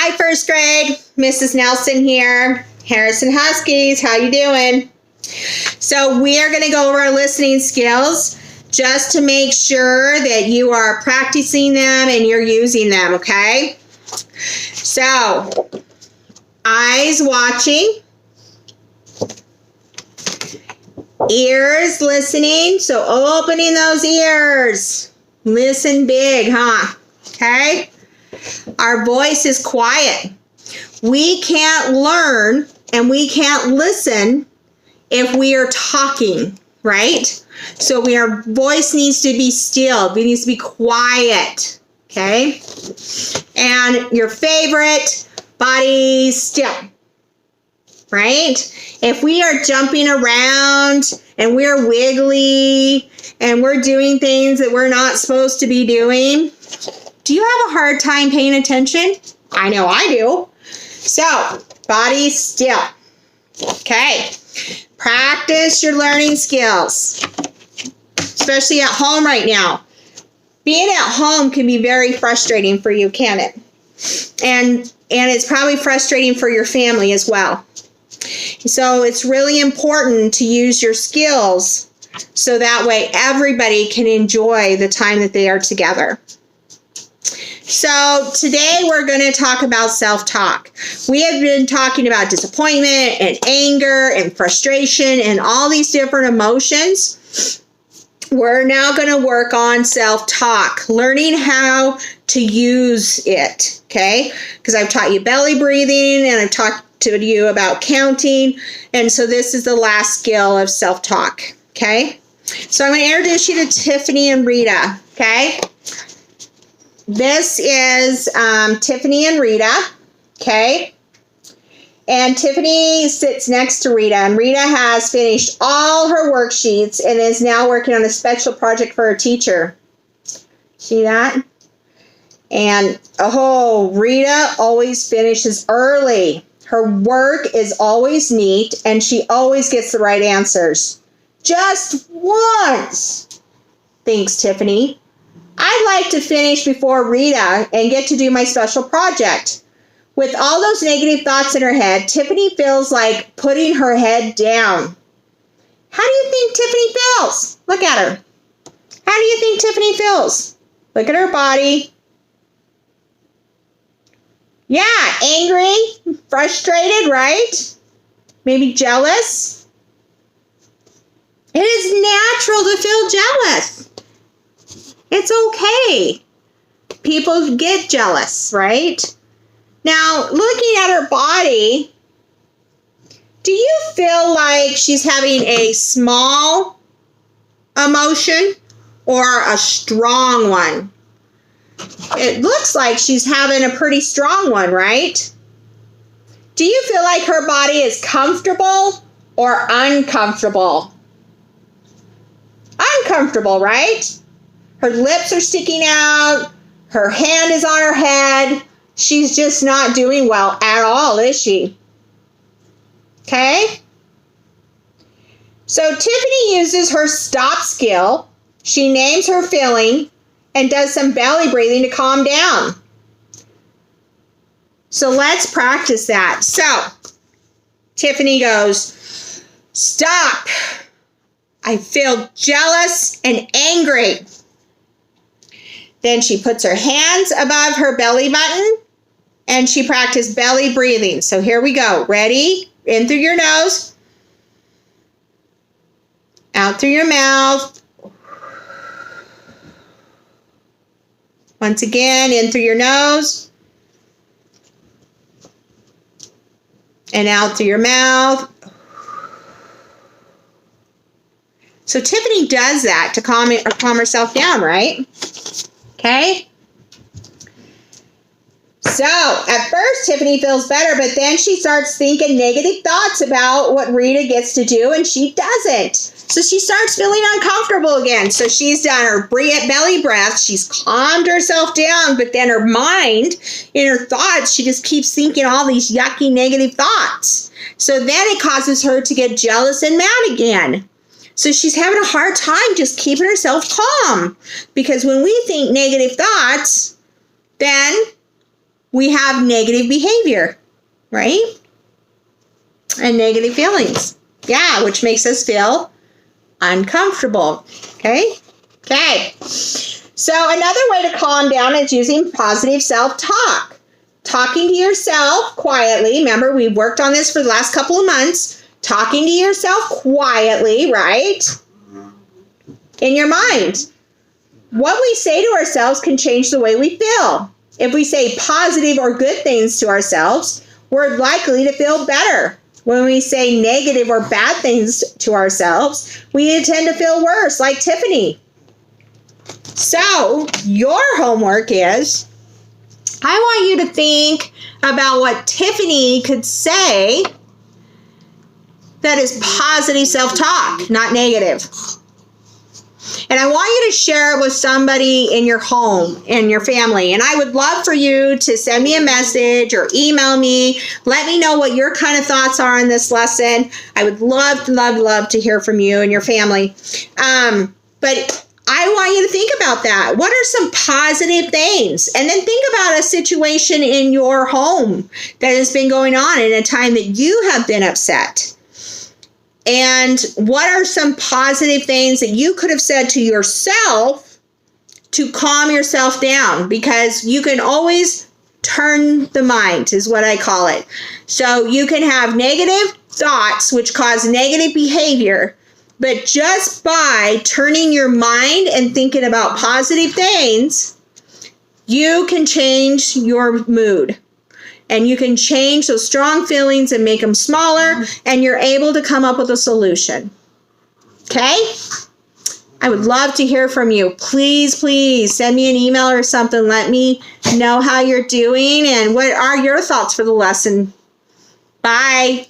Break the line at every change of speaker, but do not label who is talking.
Hi, first grade. Mrs. Nelson here. Harrison Huskies, how you doing? So we are going to go over our listening skills just to make sure that you are practicing them and you're using them, okay? So, eyes watching, ears listening, so opening those ears. Listen big, huh? Okay? Our voice is quiet. We can't learn and we can't listen if we are talking, right? So our voice needs to be still. It needs to be quiet, okay? And your favorite, body still, right? If we are jumping around and we're wiggly and we're doing things that we're not supposed to be doing, do you have a hard time paying attention? I know I do. So, body still. Okay. Practice your learning skills, especially at home right now. Being at home can be very frustrating for you, can it? And it's probably frustrating for your family as well. So it's really important to use your skills so that way everybody can enjoy the time that they are together. So today we're going to talk about self-talk. We have been talking about disappointment and anger and frustration and all these different emotions. We're now going to work on self-talk, learning how to use it, okay? Because I've taught you belly breathing and I've talked to you about counting. And so this is the last skill of self-talk, okay? So I'm going to introduce you to Tiffany and Rita, okay? This is Tiffany and Rita, okay? And Tiffany sits next to Rita, and Rita has finished all her worksheets and is now working on a special project for her teacher. See that? And, Rita always finishes early. Her work is always neat, and she always gets the right answers. Just once, thinks Tiffany. I'd like to finish before Rita and get to do my special project. With all those negative thoughts in her head, Tiffany feels like putting her head down. How do you think Tiffany feels? Look at her. How do you think Tiffany feels? Look at her body. Yeah, angry, frustrated, right? Maybe jealous. It is natural to feel jealous. It's okay. People get jealous, right? Now, looking at her body, do you feel like she's having a small emotion or a strong one? It looks like she's having a pretty strong one, right? Do you feel like her body is comfortable or uncomfortable? Uncomfortable, right? Her lips are sticking out. Her hand is on her head. She's just not doing well at all, is she? Okay? So Tiffany uses her stop skill. She names her feeling and does some belly breathing to calm down. So let's practice that. So Tiffany goes, stop. I feel jealous and angry. Then she puts her hands above her belly button and she practiced belly breathing. So here we go. Ready? In through your nose. Out through your mouth. Once again, in through your nose. And out through your mouth. So Tiffany does that to calm herself down, right? Okay? So, at first, Tiffany feels better, but then she starts thinking negative thoughts about what Rita gets to do, and she doesn't. So she starts feeling uncomfortable again. So she's done her belly breath. She's calmed herself down, but then her mind, in her thoughts, she just keeps thinking all these yucky negative thoughts. So then it causes her to get jealous and mad again. So she's having a hard time just keeping herself calm. Because when we think negative thoughts, then we have negative behavior, right? And negative feelings. Yeah, which makes us feel uncomfortable. Okay? Okay. So another way to calm down is using positive self-talk. Talking to yourself quietly. Remember, we worked on this for the last couple of months. Talking to yourself quietly, right? In your mind. What we say to ourselves can change the way we feel. If we say positive or good things to ourselves, we're likely to feel better. When we say negative or bad things to ourselves, we tend to feel worse, like Tiffany. So, your homework is, I want you to think about what Tiffany could say that is positive self-talk, not negative. And I want you to share it with somebody in your home, in your family. And I would love for you to send me a message or email me. Let me know what your kind of thoughts are on this lesson. I would love to hear from you and your family. But I want you to think about that. What are some positive things? And then think about a situation in your home that has been going on in a time that you have been upset. And what are some positive things that you could have said to yourself to calm yourself down? Because you can always turn the mind, is what I call it. So you can have negative thoughts, which cause negative behavior. But just by turning your mind and thinking about positive things, you can change your mood. And you can change those strong feelings and make them smaller, and you're able to come up with a solution. Okay? I would love to hear from you. Please send me an email or something. Let me know how you're doing and what are your thoughts for the lesson. Bye.